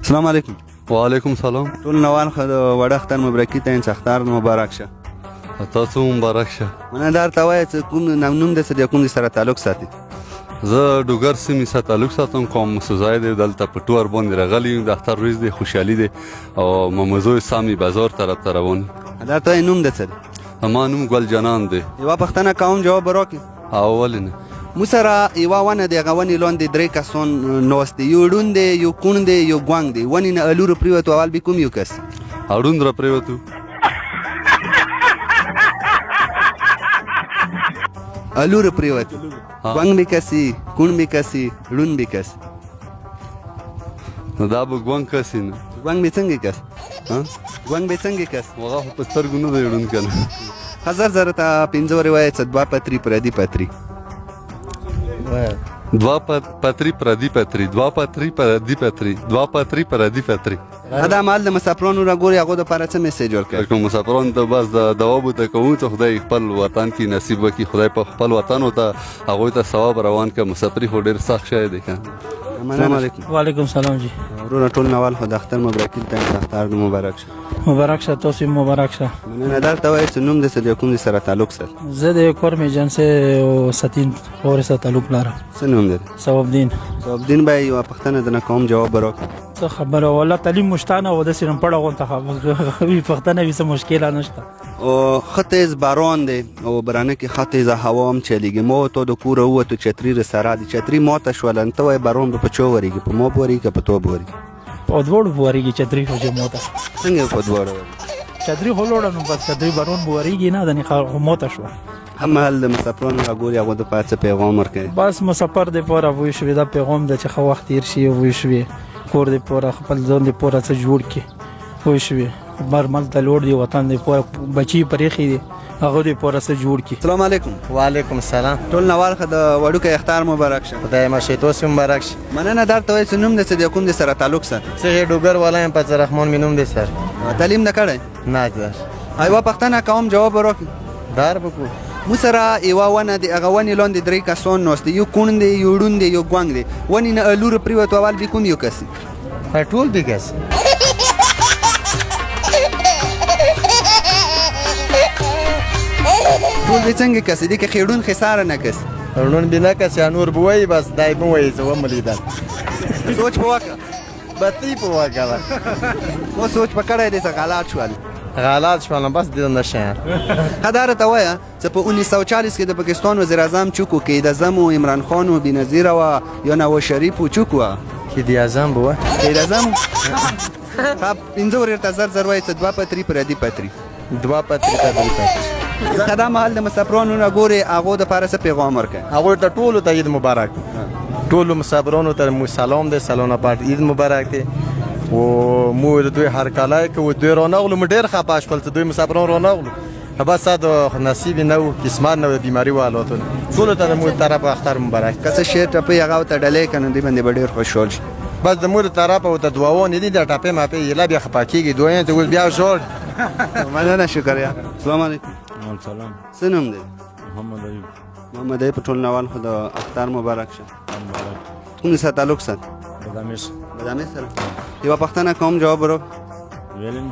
السلام علیکم. وعلیکم سلام. ټول نوال خو د وړ اختر مبارکي ته اختر مبارک شه. تاسو مبارک شه. منندار ته وایي چې کوم نوم د سره کوم سره تعلق ساتي؟ زه ډوګر سیمې سره تعلق ساتم. کوم سوزای دی دلته په ټور باندې راغلی یم. د اختر ورځ دی، خوشحالي دی او ممزوی سامي بازار طرف ته روان. دا ته نوم د سره؟ ما نوم ګل جهان دی. یوه پوښتنه کوم جواب راکړي. اول نه مو سره یوه ونه د هغه ونې لاندې درې کسان ناست دي، یو ړوند دی، یو کوڼ دی، یو ګونګ دی. ونې نه الوره پرېوتو، اول به کوم یو کس؟ ړوند را پرېوتو. الوره پرېوتو. ګونګ به کسي، کوڼ به کسي، ړوند به کس. نو دا به ګونګ کسي نه. ګونګ به څنګه کس؟ ګونګ به څنګه کس؟ هغه خو په سترګو نه دی ړوند که نه. هزار زره ته پنځه ورې وایي چې دوه پتري پردي پتري. دوه پتري پردي پتري، دوه پتري پردي پتري، دوه پتري پردي پتري. دا مال د مسافرانو راګوري، هغو دپاره څه میسیج ورکوي؟ کوم مسافرانو ته بس د دوا بوته کوو چې خدای خپل وطن کې نصیب وکړي، خدای په خپل وطن ته هغوی ته ثواب روان کړه. مسافري خو ډېر سخت شی دی که. السلام علیکم. وعلیکم سلام جی. ورونه ټول نوال خو د اختر مبارکي ته اختر مبارک شه. مبارک شه، تاسو مبارک شه. مننه دار ته وایي چې نوم د سره کوم سره تعلق سره؟ زه د کورم ایجنسی او ستین اور سره تعلق لرم. څه نوم دی؟ ثواب الدین. ثواب الدین به یوه پوښتنه درنه کوم، جواب به راکړه. څه خبره والله تعلیم مشتانه او داسې پړه غونته خبرې پوښتنه وي، څه مشکله نشته. او ښه تیز باران دی او برانه کې ښه تیزه هوا هم چلیږي. ما ته د کوره ووتو، چتري رسره دی، چتري ماته شوله. ته وایې باران به په چا ورېږي؟ په ما به ورېږي که په تو به ورېږي؟ په دواړو به ورېږي. چتري خو چې ماته څنګه په دواړو ورېږي؟ چتري خو لوړه نو بس چتري باران به ورېږي نه، دنې خو ماته شوه. هم مهال د مسافرانو راګوري، هغو دپاره څه پیغام ورکوي؟ بس مسافر دپاره وایي شوې دا پیغام ده چې ښه وخت تېر شي. وایي شوې کور دپاره خپل ځان دپاره څه جوړ کړي. وایي شوې برمل ته لوړ دی، وطن دپاره بچي پرېښي دي، هغه دپاره څه جوړ کړي. السلام علیکم. وعلیکم السلام. ټول نوال ښه د وړوکی اختر مبارک شه. خدای مشه تاسو مبارک شه. مننه دار ته وایي چې نوم د څه د کوم د سره تعلق سره؟ زه ډوګر والا یم، پاڅه رحمان مې نوم دی سر. تعلیم نه کړی؟ نه سر. یوه پوښتنه کوم، جواب به راکړي. دار وکړو. مو سره یوه ونه دی، هغه ونې لاندې درې کسان ناست دي، یو کوڼ دی، یو ړوند دی، یو ګونګ دی. ونې نه الوره پرېوتو، اول به کوم یو کس؟ ټول به کس. ټول به څنګه کس دي که خېړون خساره نه کس؟ ړوند به نه کس، یا نور به وایي، بس دای به وایي زه وم لیدل. سوچ په وکړه. بطی په وکړه. ما سوچ په کړی دی څه غلط شول. غلط شولم بس دیدم د شهر. ښه دا راته وایه چې په 1940 کې د پاکستان وزیر اعظم څوک و؟ قید اعظم و، عمران خان و، بېنظیره وه، یا نواز شریف و، څوک وه؟ قید اعظم به وه. قید اعظم. ښه پنځه ورې ته زر زر وایي چې دوه پتري پردي پتري. دوه پتري پردي پتري. ښه دا مهال د مسافرانو راګورې، هغو دپاره څه پیغام ورکوي؟ هغوی ته ټولو ته عید مبارک. ټولو مسافرانو ته مو سلام دی، سلام پاٹ عید مبارک دی. و مو د دوی هرکلی کوو، دوی رانغلو، مو ډېر خفه شول چې دوی مسافران رانغلو. بس دا د نصیب نه و، قسمت نه و، د بیماري و حالاتو نه. ټولو ته د مو طرفه اختر مبارک. که څه شعر ټپې هغه ورته ډلې که نو دوی باندې به ډېر خوشحال شي. بس د مور طرفه ورته دعاوانې دي، د ټپې مپې یله بیا خفه کېږي، دعایې ته اوس بیا ژاړي. مننه، شکریہ. السلام علیکم. سلام. څه نوم دی؟ محمد ایوب. محمد ایوب. په ټول نوال خو د اختر مبارک شه. کوم سره تعلق سره؟ بدامیس. بدامیس سره. یوه پوښتنه کوم، جواب به راکړه. ویلم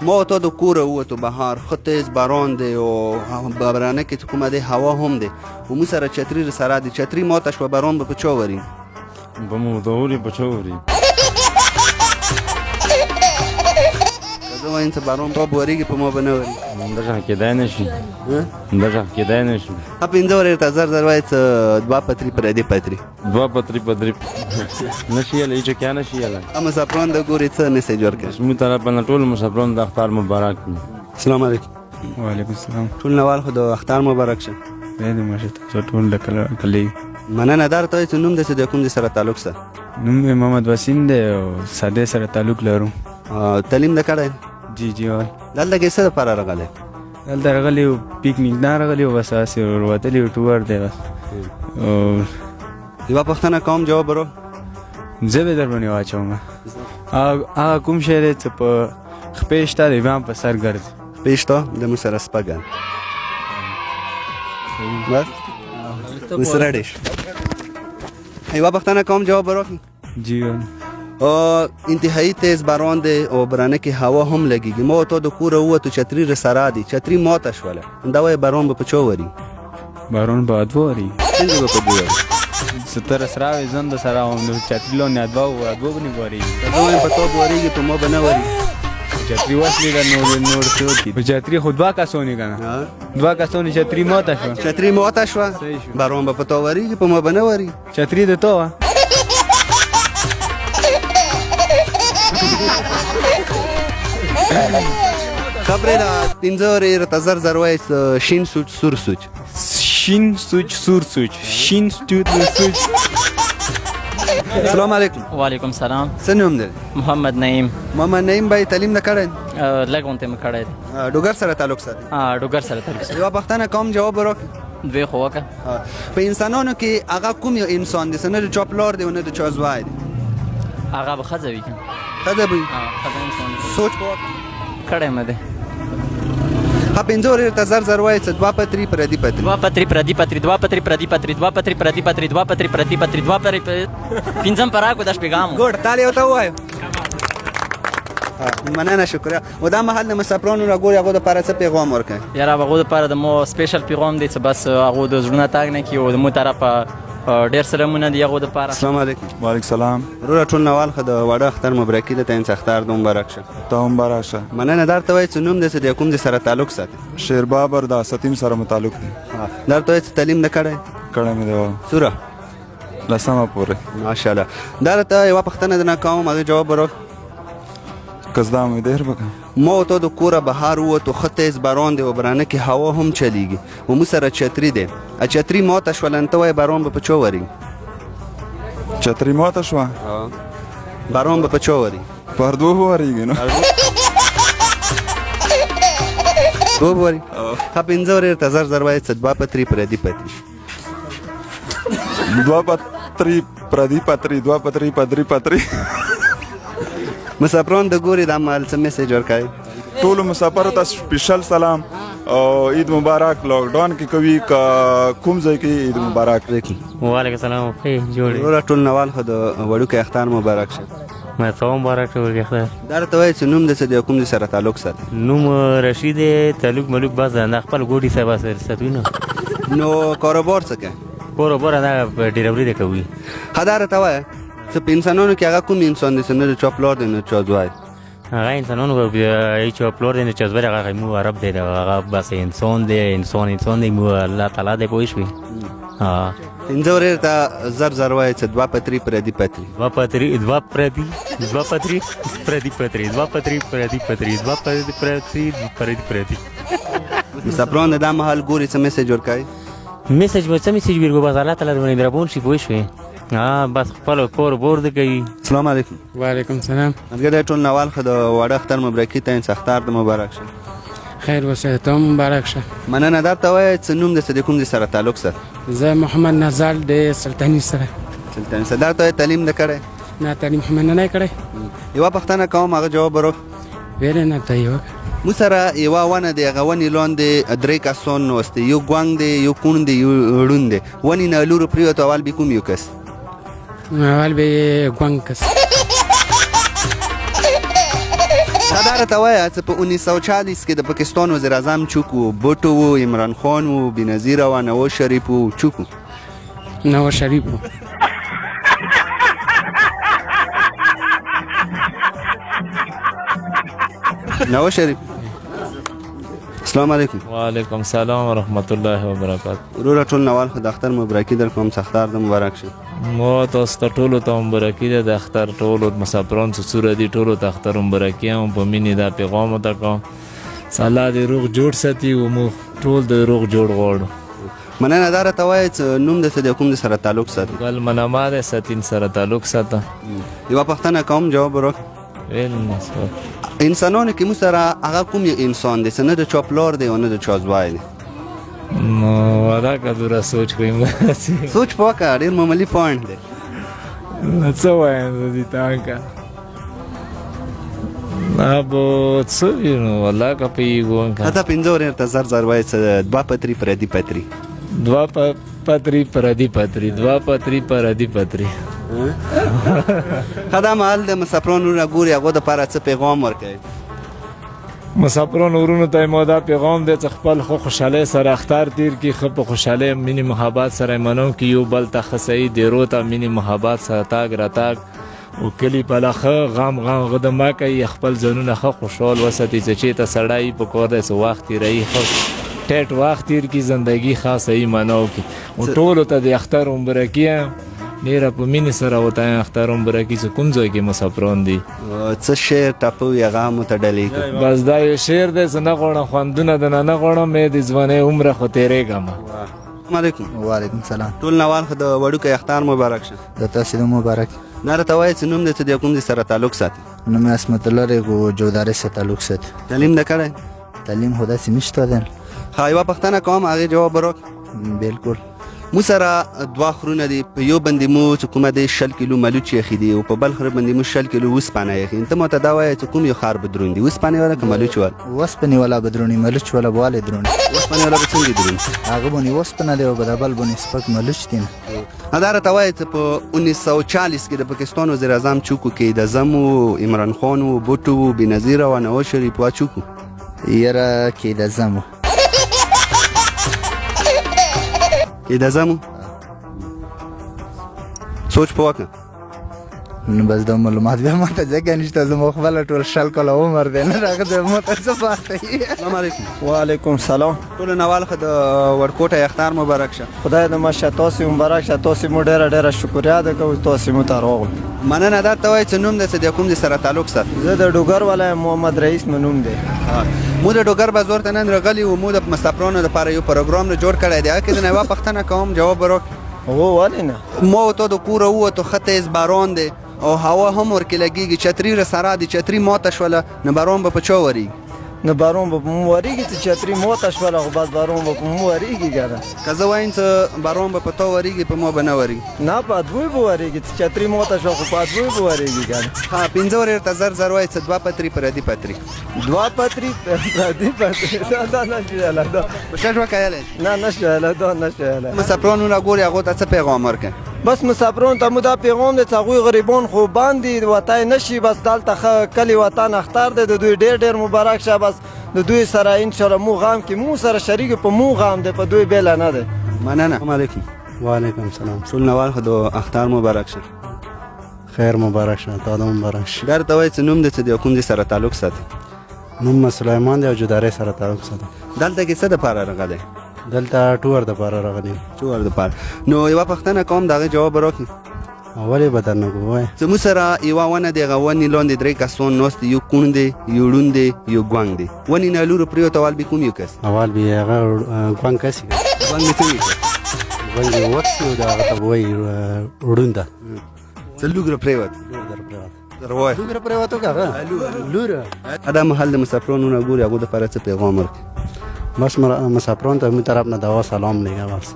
ما ته د کوره ووتو، بهار ښه تیز باران دی او برانه کې چې کومه دی هوا هم دی، و مو سره چتري رسره دی. چتري ماته شوه، باران به په چا وري؟ به مو دوري په چا وري. زه وایم چې باران په ورېږي، په ما به نه وري. همدغه کېدای نه شي. همدغه کېدای نه شي. ښه پنځه ورې ته زر زر وایي چې دوه پتري پردي پتري. دوه پتري پتري نه شي یلی، هېڅ کیا نه شي یلی. مسافران د ګورې څه میسیج ورکوي؟ زموږ طرفه نه ټولو مسافرانو د اختر مبارک وي. السلام علیکم. وعلیکم السلام. ټول نوال خو د اختر مبارک شه. دی ماشه تاسو ټول د کلی. مننه دار ته وایي چې نوم د څه د کوم سره تعلق سره؟ نوم مې محمد وسیم دی او ساده سره تعلق لرم. تعلیم نه کړی؟ جی جی. دلته کې څه دپاره راغلی؟ دلته راغلی و پیکنیک نه راغلی و، بس هسې وروتلي و، ټور دی بس. یوه پوښتنه کوم، جواب به راکړه. زه به در باندې واچوم. هغه کوم شی دی چې په خپې شته دی، بیا هم په سر ګرځي. خپې شته د مو سره سپږه. بس اوس ریډي شو. یوه پوښتنه کوم، جواب به راکړي. جی. انتهایی تیز باران دی او برانه کې هوا هم لګیږي ما تو د کوره ووتو چتري رسره دي چتري ماته شوله دا وای باران به په چا وري بارون به ادوه وری څنګه به په دوی وري ستر سراوي زند سره هم نو چتلو نه ادوه بني ګوري دا وای په تو وريږي په ما به نه وري چتری وصلی دا نور څه کی چتری خود وا کسونی کنه دوا کسونی چتری ماته شو چتري ماته شو باران به په تو وريږي په ما به نه وري چتری د تو خبره دا پنځه ورې تزر زروي شین سوچ سور سوچ شین سوچ سور سوچ شین سوچ سوچ السلام علیکم وعلیکم سلام څه نوم دی محمد نعیم محمد نعیم بھائی تعلیم نه کړی لګونته مې کړی دی ډوګر سره تعلق ساتي ډوګر سره تعلق یو پښتنه کوم جواب ورکړي دوی خو وکه په انسانانو کې هغه کوم یو انسان دی نه د چاپلار دی نه د چازوای دی هغه به ښځه وي که ښځه به وي ښځه انسان دی. سوچ په وکړه کړی مې دی ها پنځه ورې ته زر زر وایي څه دوه پتري پردي پتري دوه پتري پردي پتري دوه پتري پردي پتري دوه پتري پردي پتري دوه پتري پردي پتري دوه پتري پنځم پراګو د شپږم ګوډ تالی وته وایو مننه شکریہ و دا محل د مسافرونو راګوري هغه د پاره څه پیغام ورکړي یاره هغه دپاره د مو سپیشل پیغام دی چې بس هغو د زړونه تاګ نه کړي او د مو طرفه ډېر سلامونه دي هغو دپاره السلام علیکم وعلیکم سلام وروره ټول نوال ښه د واړه اختر مبارکي ده ته اختر د مبارک شه ته هم مبارک شه مننه درته وایي چې نوم دی چې د کوم دي سره تعلق ساتي شیر بابر د ستیم سره متعلق دی درته وایي چې تعلیم نه کړی کړی مې دی سوره لسمه پورې ماشاءالله درته یوه پوښتنه درنه کوم هغې جواب ورکړه قصدا مې دیر وکړه ما و تو د کوره بهار ووتو ښه تیز باران دی و برانه کې هوا هم چلیږي و مو سره چتري دی چتري ماته شوله ته وایي باران به په چا وري چتري ماته شوه باران به په چا وري پر دوه وریږي نو دوه به وري ها پنځه ورې ته زر زر وایي څه دوه پتري پردي پتري دوه پتري پردي پتري دوه پتري پدري پتري مسافرون د ګوري دا مال څه میسج ورکوي ټولو مسافرو ته سپیشل سلام او عید مبارک لاک ډاون کې کوي کوم ځای کې عید مبارک وعلیکم السلام جوړ وروره ټول نوال خو د وړوکی اختر مبارک شه ما ته مبارک شه اختر درته وایي چې نوم د څه دی کوم دي سره تعلق ساتي نوم رشید تعلق ملوک باز نه خپل ګوډي صاحب سره ساتوي نو کاروبار څه کوي کاروبار نه ډیلیوري دی کوي ها درته وایي چې په انسانانو کې هغه کوم انسان دی چې نه د چاپلار دی نه چازوای هغه انسانانو هیڅ چاپلور دی نه چازوای هغه مو عرب دی هغه بس انسان دی انسان دی مو الله تعالی دی پوه شوي پنځه ورې ته زر زر وایي چې دوه پتري پردي پتري دوه پتري پردي پتري مسافرون دا محل ګوري څه میسج ورکوي میسج به څه میسج ورکوي بس الله تعالی باندې مهربان شي پوه شوې بس خپل کور بورد کوي السلام علیکم وعلیکم سلام ملګری ټول نوال ښه د واړه اختر مبارکي ته اختر د مبارک شه خیر وسه ته مبارک شه مننه درته وایي چې نوم د څه د کوم دي سره تعلق ساتي زه محمد نزال د سلطاني سره سلطاني سره درته وایي تعلیم نه کړی نه تعلیم هم نه کړی یوه پوښتنه کوم هغه جواب ورکړه ویلې نه ته یو مو سره یوه ونه دی هغه ونې لاندې درې کسان ناست دي یو ګونګ دی یو کوڼ دی یو ړوند دی ونې نه لورو پرېوتو اول به کوم یو کس اول به ګونګ کس دا راته وایه چې په 1940 کې د پاکستان وزیر اعظم چوک و بوټو و عمران خان و بېنظیره و نواز شریف و چوک و نواز شریف و نواز شریف السلام علیکم وعلیکم سلام ورحمت الله وبرکاته وروره ټول نوال خو د اختر مبارکي در کوم چې اختر د مبارک شه ما تاسو ته ټولو ته مبارکي ده د اختر ټولو مسافران چې څوره دي ټولو ته اختر مبارکي هم په مینې دا پیغام ورته کوم چې الله دې روغ جوړ ساتي او موږ ټول د روغ جوړ غواړو مننه دا راته وایي چې نوم د څه د کوم د سره تعلق ساتي بل منما د ستین سره تعلق ساته یوه پوښتنه کوم جواب ورکړه ویل نه انسانانو کې مو سره هغه کوم یو انسان دی چې نه د چاپلار دی او نه د چازوای دی نو ودا که دوره سوچ کویم سوچ په وکړه ډېر معمولي پوینټ دی څه وایم زه دې ته که به څه وي نو والله که پوهېږو که حتی پنځه ورې ورته زر زر وایي چې دوه پتري پردي پتري دوه پتري پردي پتري دوه پتري پردي پتري ښه دا مهال د مسافرانو وروڼه ګوري هغو دپاره څه پیغام ورکوي؟ مسافرانو ورونو ته مو دا پیغام دی چې خپل خو خوشحالۍ سره اختر تیر کړي، ښه په خوشحالۍ مینې محبت سره یې منو کړي، یو بل ته ښه صحیح دیرو ته مینې محبت سره تاګ راتاګ او کلي پله ښه غم غده مه کوي، خپل ځانونه ښه خوشحال وساتي چې چېرته سړی په کار دی څه وخت تېروي ښه ټیټ وخت تیر کړي، زندګي ښه صحیح معنا وکړي. او ټولو ته د اختر مبارکي یم، ډېره په مینې سره ورته یم اختر مبارکي چې کوم ځای کې مسافران دي. څه شعر ټاپوي هغه مو ته ډلې کړي؟ بس دا یو شعر دی چې نه غواړم خوندونه د نه غواړم مې د ځوانۍ عمره خو تېرېږم. السلام علیکم. وعلیکم سلام. ټول نوال خو د وړوکی اختر مبارک شه. د تاسې د مبارک. دا راته وایي چې نوم دې څه دی او کوم دې سره تعلق ساتي؟ نوم یې عصمت الله دی او جودارۍ سره تعلق ساتي. تعلیم ده کړی؟ تعلیم خو داسې نشته دی. ښه یوه پوښتنه کوم هغې جواب به راکړي؟ بلکل. مو سره دوه خرونه دي، په یو باندې مو چې کومه دی 60 کیلو ملوچ یخي دي او په بل خره باندې مو 60 کیلو وسپنه یخي. ته ماته دا وایه چې کوم یو خر به دروند دي، وسپنې والا که ملوچ والا؟ وسپنې والا به دروند وي، ملوچ والا به ولې دروند وي؟ وسپنې والا به څنګه دروند؟ هغه باندې وسپنه دی او په د بل باندې سپک ملوچ دی. دا راته وایه چې په 1940 کې د پاکستان وزیر اعظم چوکو کې د زمو عمران خان و بوټو و بېنظیره و نواز شریف و چوکو یاره کې د زمو کې د زمو سوچ په وکړه. نو بس دا معلومات بیا ماته ځکه نشته، زما خپله ټول 60 کاله عمر دی نه هغه د ماته څه پاتې. السلام علیکم. وعلیکم سلام. ټولو نوال ښه د ورکوټه اختر مبارک شه. خدای دې ماشه تاسې مبارک شه، تاسې مو ډېره ډېره شکریه ده کوو تاسې مو ته راغلو. مننه. دا ته وایي چې نوم دې څه دی کوم دې سره تعلق ساتي؟ زه د ډوګر والا محمد رئیس مې نوم دی. مو د ډوګر بازار ته نن راغلي وو، مو د مسافرانو دپاره یو پروګرام جوړ کړی دی، هغه کې د یوه پوښتنه کوم جواب به راکړي؟ هو ولې نه. ما و تا د کوره ووتو ښه تیز باران دی او هوا هم ورکې لګېږي، چتري رسره دي، چتري ماته شوله، نو باران به په چا ورېږي؟ نه باران به په مو ورېږي چې چتري ماته شوله خو بس باران به په مو ورېږي که نه. که زه وایم چې باران به په تا ورېږي په ما به نه ورېږي؟ نه په ادوی به ورېږي چې چتري ماته شوه خو په ادوی به ورېږي که نه. ها 15 ورته زر وایي چې 2 پتري پردي پتري 2 پتري پردي پتري دا نشي ویلی دا بشش وکیلی؟ نه نشي ویلی دا نشي ویلی. مسافرانو راګوري هغو ته څه پیغام ورکوي؟ بس مسافرون ته مو دا پیغام دی چې هغوی غریبان خو باندې وتی نشي، بس دلته ښه کلي وطن اختر دی، د دوی ډېر ډېر مبارک شه. بس د دوی سره انشاءالله مو غم کې مو سره شریک په مو غم دی، په دوی بیله نه دی. مننه. السلام علیکم. وعلیکم سلام. ټول نوال خو د اختر مبارک شه. خیر مبارک شه، تا د مبارک شه. دا ته وایي چې نوم دې څه دی او کوم دې سره تعلق ساتي؟ نوم سلیمان دی او جودارۍ سره تعلق ساتي. دلته کې څه دپاره راغلی؟ دلته ټور دپاره راغلی. ټور دپاره. نو یوه پوښتنه کوم د هغې جواب به راکړي؟ ولې به درنه ووایه. زموږ سره یوه ونه دی، هغه ونې لاندې 3 کسان ناست دي، یو کوڼ دی، یو ړوند دی، یو ګونګ دی. ونې نه لورو پرېوته اول به کوم یو کس؟ اول به هغه ګونګ کس وي. ګونګ یې څنګه کړ؟ ګونګ یې وکسي او د هغه ته به وایي ړوند ده. څه لوګره پرېوت؟ لوګره پرېوت که هغه لوره. دا مهال د مسافرانو نه ګوري هغو دپاره څه پیغام ورکړي؟ بس مسافرانو ته مې طرف نه دوا سلام لیږه بس.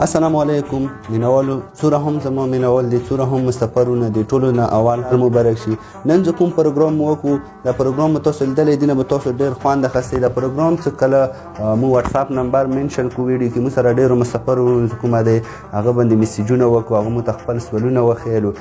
السلام علیکم مینوالو، څوره هم زما مینوال دي، څوره هم مسافرونه دي، ټولو نه اول مبارک شي. نن زه کوم پروګرام مو وکړو، دا پروګرام مو تاسو لیدلی دی، نه به تاسو ډېر خوند اخیستی. دا پروګرام چې کله مو واتساپ نمبر منشن کړو ویډیو کې مو سره ډېرو مسافرو کومه دی هغه باندې میسیجونه وکړو، هغه مو ته خپل سوالونه وښیلو.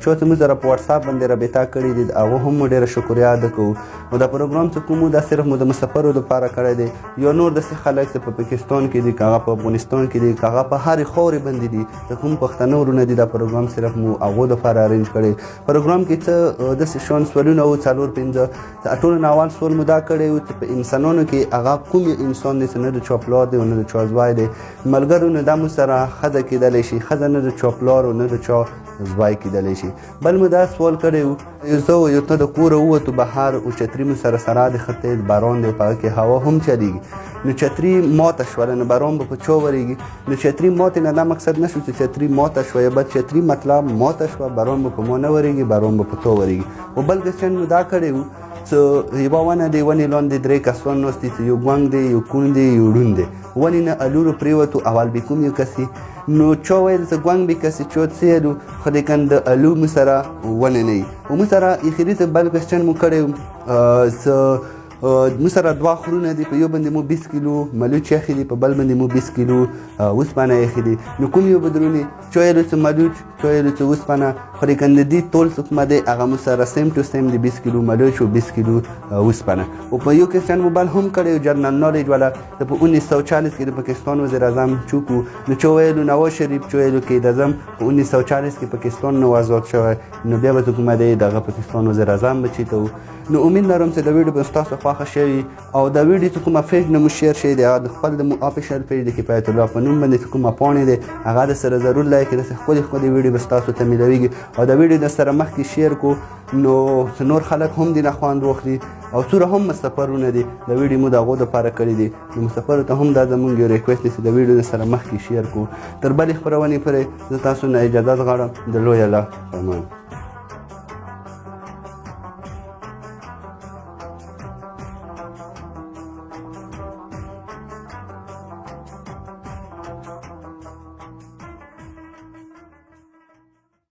چا چې مو سره په واتساپ باندې رابطه کړې دي هغه هم مو ډېره شکریه ادا کوو. او دا پروګرام چې کوم دا صرف مو د مسافرو دپاره کړی دی. یو نور داسې خلک چې په پاکستان کې دي، که هغه په افغانستان کې دي، که هغه په هرې خاورې باندې دي، که کوم پښتانه ورونه دي، دا پروګرام صرف مو هغو دپاره ارینج کړی. پروګرام کې څه داسې شان سوالونه وو 4-5 ټولو نه اول سوال مو دا کړی و چې په انسانانو کې هغه کوم یو انسان دی چې نه د چا پلار دی او نه د چا زوی دی. ملګرو نه دا مو سره ښځه کېدلی شي، ښځه نه د چا پلار او نه د چا زوی کېدلی شي. بل مو دا سوال کړی و زه یو ته د کوره ووتو بهر او چتري مو سره سره د ښه تیز باران دی او په هغه کې هوا هم چلیږي، نو چتري ماته شوله، نو باران به په چا ورېږي؟ نو چتري ماتې نه دا مقصد نه شو چې چتري ماته شوه، یا بل چتري مطلب ماته شوه، باران به په ما نه ورېږي، باران به په تا ورېږي. او بل کوېسچن مو دا کړی و چې یوه ونه دی، ونې لاندې 3 کسان ناست دي چې یو ګونګ دی، یو کوڼ دی، یو ړوند دی. ونې نه الورو پرېوتو اول به کوم یو کس نو چا ویل چې ګونګ به کس چا څېلو خو لیکن د الو مو سره ونه نه وي. او مو سره اخري ته بل کوېسچن مو کړی و چې موږ سره دوه خرونه دي، په یو باندې مو 20 کیلو ملوچ ایښي دي، په بل باندې مو 20 کیلو اوسپنه ایښي دي. نو کوم یو به درونې چویلو څه ملوچ چویلو څه اوسپنه خوري کنده دي ټول څه کومه دی هغه مو سره سیم ټو سیم دی 20 کیلو ملوچ او 20 کیلو اوسپنه. او په یو کوېسچن موبایل هم کړی جنرال نالج والا د په 1940 کې د پاکستان وزیر اعظم چوکو نو چویلو نواز شریف چویلو کې د اعظم په 1940 کې پاکستان نو آزاد شوی، نو بیا به کومه دی دغه پاکستان وزیر اعظم بچی ته. نو امید لرم چې د ویډیو به ستاسو خوښه شوي او د ویډیو چې کومه پیج نه مو شیر شوی دی هغه د خپل د اپیشل پیج د کفایت الله په نوم باندې چې کومه پاڼې دی هغه د سره ضرور لایک کړئ، ښکلې ښکلې ویډیو به ستاسو ته میلاویږي او د ویډیو د سره مخکې شیر کو نو نور خلک هم دې نه خوند واخلي او څومره هم مسافرونه دي د ویډیو مو د هغو دپاره کړي دي نو مسافرو ته هم دا زموږ یو ریکویسټ دی چې د ویډیو د سره مخکې شیر کو. تر بلې خپرونې پورې زه تاسو نه اجازت غواړم د لوی الله په امان.